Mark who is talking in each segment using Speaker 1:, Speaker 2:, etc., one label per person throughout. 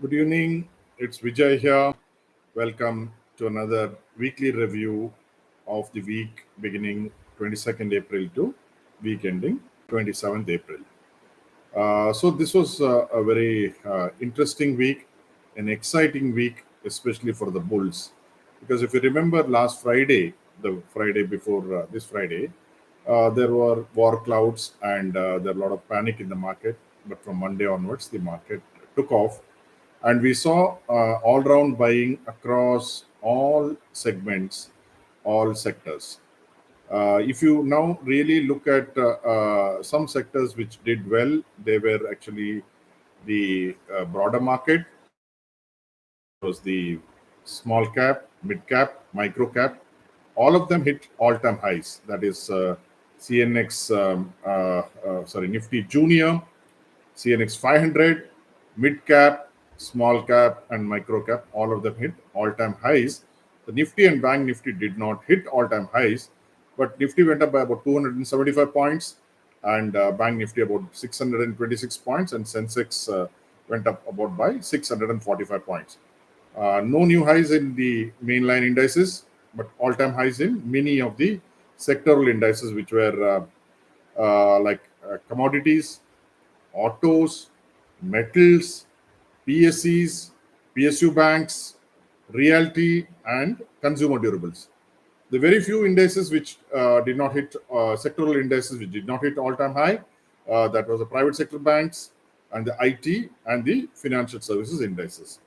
Speaker 1: Good evening. It's Vijay here. Welcome to another weekly review of the week beginning 22nd April to week ending 27th April. So this was a very interesting week, an exciting week, especially for the Bulls. Because if you remember last Friday, the Friday before this Friday, there were war clouds and there were a lot of panic in the market. But from Monday onwards, the market took off and we saw all round buying across all segments, all sectors. If you now really look at some sectors which did well, they were actually the broader market, was the small cap, mid cap, micro cap. All of them hit all time highs. That is CNX, Nifty Junior, CNX 500, mid cap, small cap, and micro cap, all of them hit all time highs. The Nifty and Bank Nifty did not hit all time highs, but Nifty went up by about 275 points, and Bank Nifty about 626 points, and Sensex went up about by 645 points. No new highs in the mainline indices, but all time highs in many of the sectoral indices, which were commodities, autos, metals, PSCs, PSU banks, realty, and consumer durables. The very few indices which did not hit, sectoral indices which did not hit all-time high, that was the private sector banks and the IT and the financial services indices.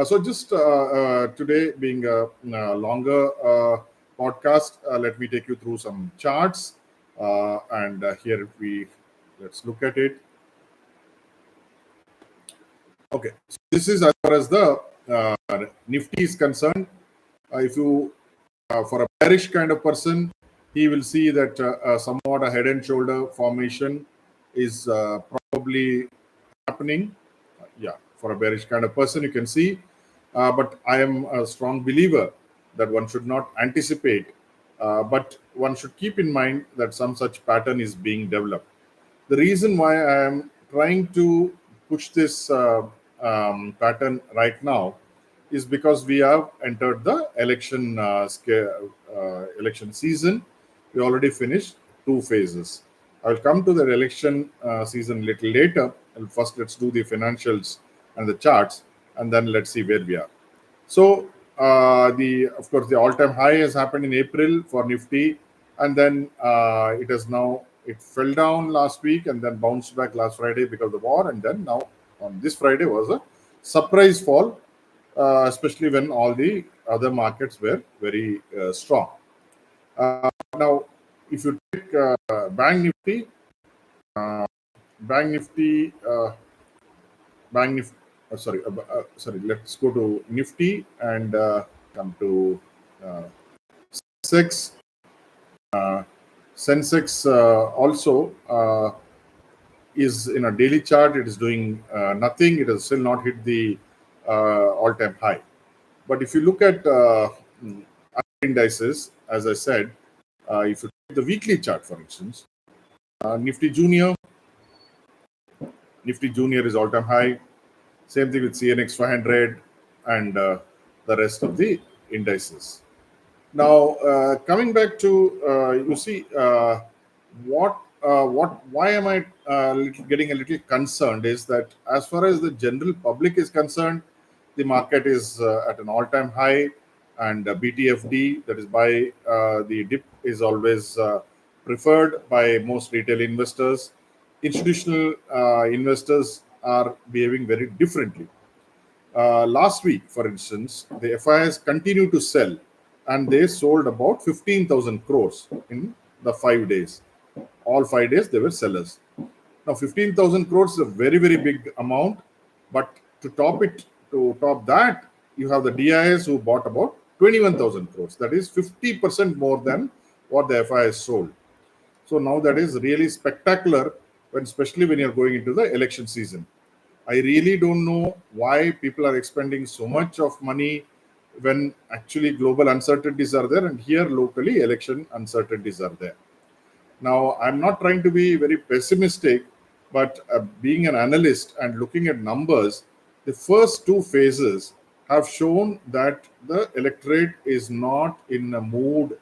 Speaker 1: So just today being a longer podcast, let me take you through some charts. And here let's look at it. Okay, so this is as far as the Nifty is concerned. If you, for a bearish kind of person, he will see that somewhat a head and shoulder formation is probably happening. Yeah, for a bearish kind of person, you can see. But I am a strong believer that one should not anticipate, but one should keep in mind that some such pattern is being developed. The reason why I am trying to push this pattern right now is because we have entered the election season. We already finished two phases. I will come to the election season a little later. And first, let's do the financials and the charts, and then let's see where we are. So, of course, the all-time high has happened in April for Nifty, and then it fell down last week and then bounced back last Friday because of the war, and then now on this Friday was a surprise fall, especially when all the other markets were very strong. Now, if you take Bank Nifty, uh, Bank Nifty, Bank Nifty. Let's go to Nifty and come to Sensex. Sensex also is in a daily chart. It is doing nothing. It has still not hit the all-time high. But if you look at other indices, as I said, if you take the weekly chart, for instance, Nifty Junior is all-time high. Same thing with CNX 500 and the rest of the indices. Now, coming back to why am I getting a little concerned is that as far as the general public is concerned, the market is at an all-time high, and BTFD, that is buy the dip, is always preferred by most retail investors. Institutional investors are behaving very differently. Last week, for instance, the FIs continued to sell, and they sold about 15,000 crores in the 5 days. All 5 days they were sellers. Now, 15,000 crores is a very, very big amount, but to top that, you have the DIs who bought about 21,000 crores. That is 50% more than what the FIs sold. So now that is really spectacular, especially when you're going into the election season. I really don't know why people are expending so much of money when actually global uncertainties are there, and here locally election uncertainties are there. Now, I'm not trying to be very pessimistic, but being an analyst and looking at numbers, the first two phases have shown that the electorate is not in a mood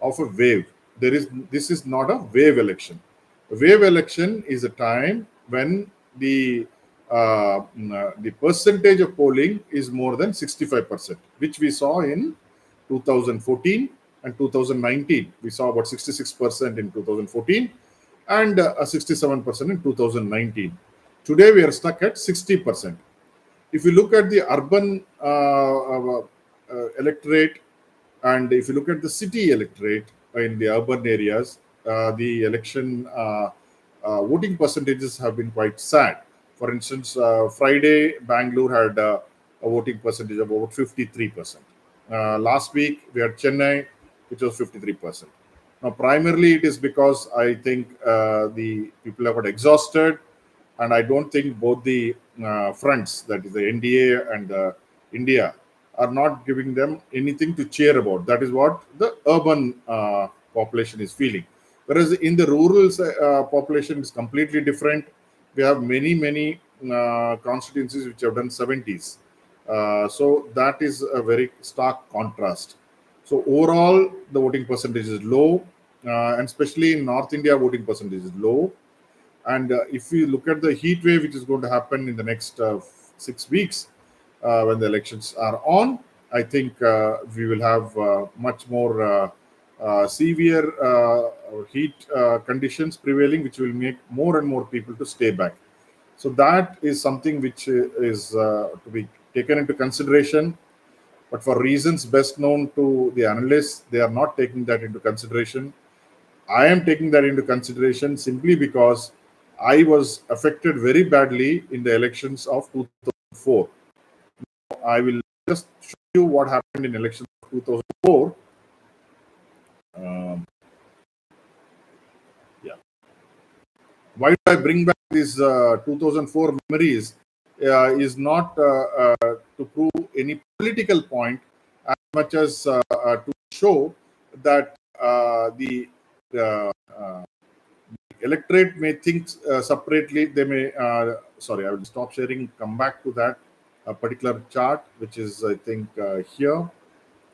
Speaker 1: of a wave. This is not a wave election. A wave election is a time when the percentage of polling is more than 65%, which we saw in 2014 and 2019. We saw about 66% in 2014 and 67% in 2019. Today we are stuck at 60%. If you look at the urban electorate, and if you look at the city electorate in the urban areas, the election voting percentages have been quite sad. For instance, Friday, Bangalore had a voting percentage of about 53%. Last week, we had Chennai, which was 53%. Now, primarily, it is because I think the people have got exhausted, and I don't think both the fronts, that is the NDA and India, are not giving them anything to cheer about. That is what the urban population is feeling. Whereas in the rural population is completely different. We have many constituencies which have done 70s. So that is a very stark contrast. So overall, the voting percentage is low, and especially in North India, voting percentage is low. And if you look at the heat wave, which is going to happen in the next 6 weeks, when the elections are on, I think we will have much more severe heat conditions prevailing, which will make more and more people to stay back. So that is something which is to be taken into consideration. But for reasons best known to the analysts, they are not taking that into consideration. I am taking that into consideration simply because I was affected very badly in the elections of 2004. I will just show you what happened in elections of 2004. Yeah. Why do I bring back these 2004 memories? Is not to prove any political point as much as to show that the electorate may think separately. They may, sorry, I will stop sharing, come back to that particular chart, which is, I think, here.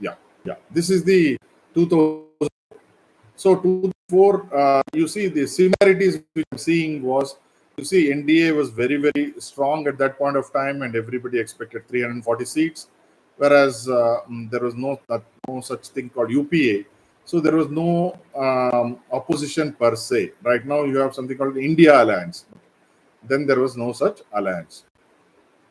Speaker 1: Yeah, yeah. This is the 2000. So 2004, you see the similarities which I'm seeing was, you see, NDA was very strong at that point of time, and everybody expected 340 seats, whereas there was no such thing called UPA. So there was no opposition per se. Right now, you have something called India Alliance. Then there was no such alliance.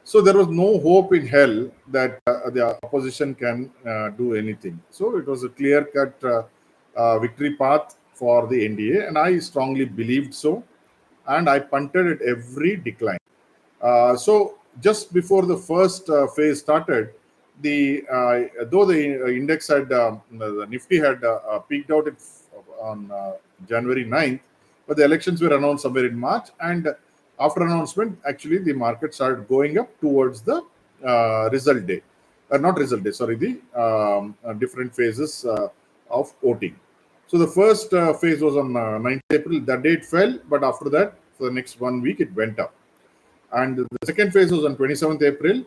Speaker 1: So there was no hope in hell that the opposition can do anything. So it was a clear-cut victory path for the NDA, and I strongly believed so. And I punted at every decline. So just before the first phase started, the though the index had the Nifty had peaked out on January 9th, but the elections were announced somewhere in March, and after announcement, actually the market started going up towards the result day, not result day, sorry, the different phases of voting. So the first phase was on 9th April. That day it fell, but after that, for the next 1 week, it went up. And the second phase was on 27th April.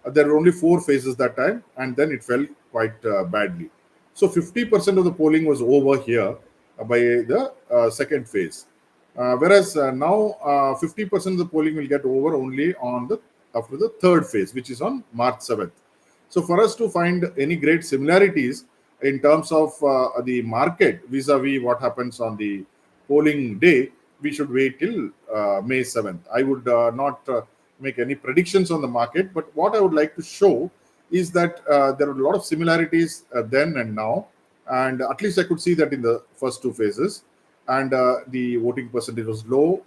Speaker 1: There were only 4 phases that time, and then it fell quite badly. So 50% of the polling was over here by the second phase. Whereas now 50% of the polling will get over only on the after the third phase, which is on March 7th. So for us to find any great similarities in terms of the market vis-a-vis what happens on the polling day, we should wait till May 7th. I would not make any predictions on the market, but what I would like to show is that there are a lot of similarities then and now, and at least I could see that in the first 2 phases, and the voting percentage was low,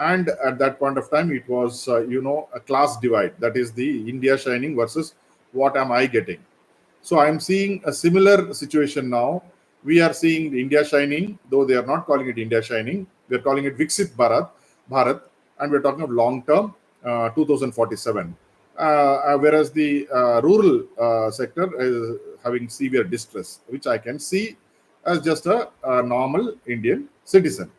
Speaker 1: and at that point of time it was a class divide, that is the India shining versus what am I getting. So I'm seeing a similar situation now. We are seeing India shining, though they are not calling it India shining. They're calling it Viksit Bharat, and we're talking of long term, 2047. Whereas the rural sector is having severe distress, which I can see as just a normal Indian citizen.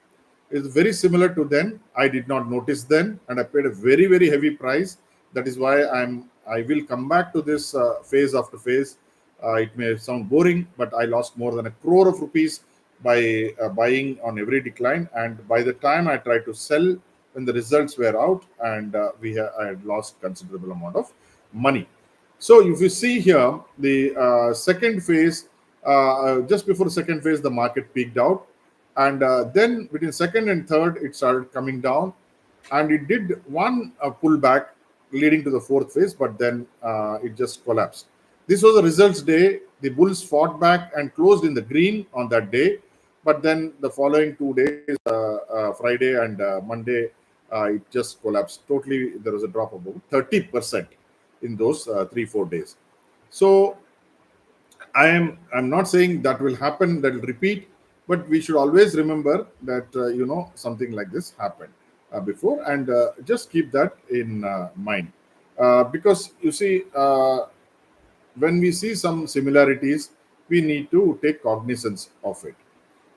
Speaker 1: It's very similar to then. I did not notice then, and I paid a very heavy price That is why I will come back to this phase after phase. It may sound boring, but I lost more than a crore of rupees by buying on every decline. And by the time I tried to sell, when the results were out, and I had lost considerable amount of money. So if you see here, the second phase, just before the second phase, the market peaked out, and then between second and third, it started coming down, and it did one pullback leading to the fourth phase, but then it just collapsed. This was a results day. The bulls fought back and closed in the green on that day, but then the following 2 days, Friday and Monday, it just collapsed totally. There was a drop of about 30% in those 3-4 days. So I'm not saying that will happen, that will repeat, but we should always remember that something like this happened before, and just keep that in mind, because you see, when we see some similarities, we need to take cognizance of it.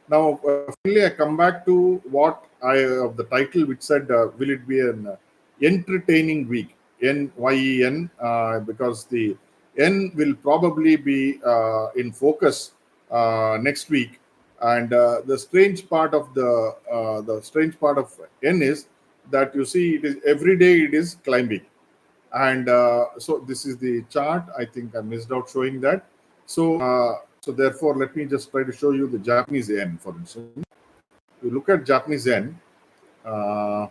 Speaker 1: Now, finally, I come back to what I of the title, which said, "Will it be an entertaining week?" NYEN, because the N will probably be in focus next week. And the strange part of the strange part of N is that you see it is every day it is climbing, and so this is the chart. I think I missed out showing that. So therefore, let me just try to show you the Japanese yen, for instance. You look at Japanese yen. Uh,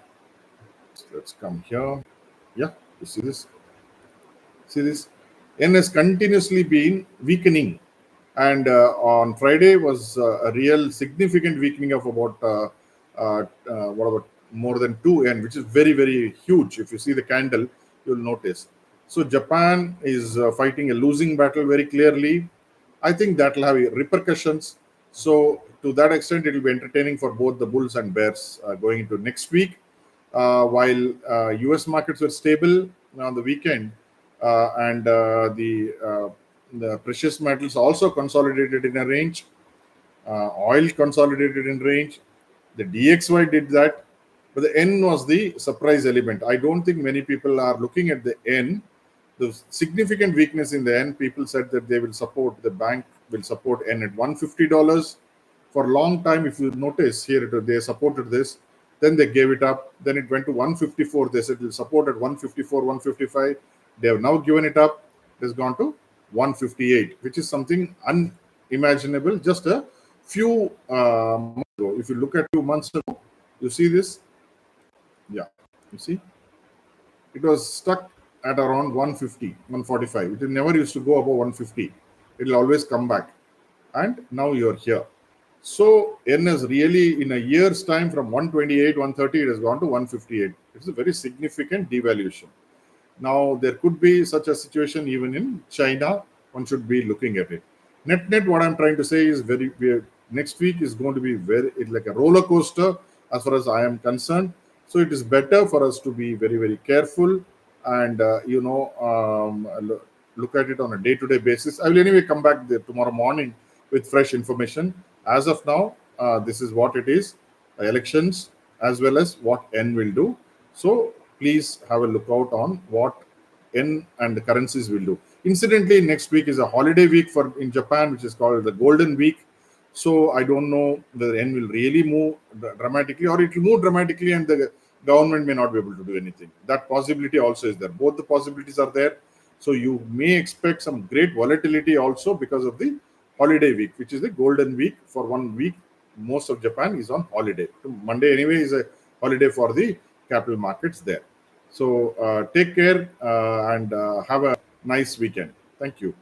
Speaker 1: let's come here. Yeah, you see this? See this? Yen has continuously been weakening, and on Friday was a real significant weakening of about what about more than 2 yen, which is very very huge. If you see the candle, you'll notice. So Japan is fighting a losing battle very clearly. I think that will have repercussions. So to that extent, it will be entertaining for both the bulls and bears going into next week. While U.S. markets were stable on the weekend, and the precious metals also consolidated in a range. Oil consolidated in range. The DXY did that, but the N was the surprise element. I don't think many people are looking at the N. The significant weakness in the N, people said that they will support, the bank will support N at $150 for a long time. If you notice here, they supported this, then they gave it up, then it went to 154. They said it will support at 154, 155. They have now given it up. It has gone to 158, which is something unimaginable just a few months ago. If you look at 2 months ago, you see this. Yeah, you see, it was stuck at around 150, 145. It never used to go above 150. It will always come back. And now you're here. So N is really, in a year's time, from 128, 130, it has gone to 158. It's a very significant devaluation. Now, there could be such a situation even in China. One should be looking at it. Net, what I'm trying to say is next week is going to be it's like a roller coaster as far as I am concerned. So it is better for us to be very, very careful and, look at it on a day-to-day basis. I will anyway come back there tomorrow morning with fresh information. As of now, this is what it is, elections as well as what N will do. So please have a look out on what N and the currencies will do. Incidentally, next week is a holiday week in Japan, which is called the Golden Week. So I don't know whether N will really move dramatically, or it will move dramatically and the government may not be able to do anything. That possibility also is there. Both the possibilities are there. So you may expect some great volatility also because of the holiday week, which is the Golden Week. For 1 week, most of Japan is on holiday. Monday anyway is a holiday for the capital markets there. So take care and have a nice weekend. Thank you.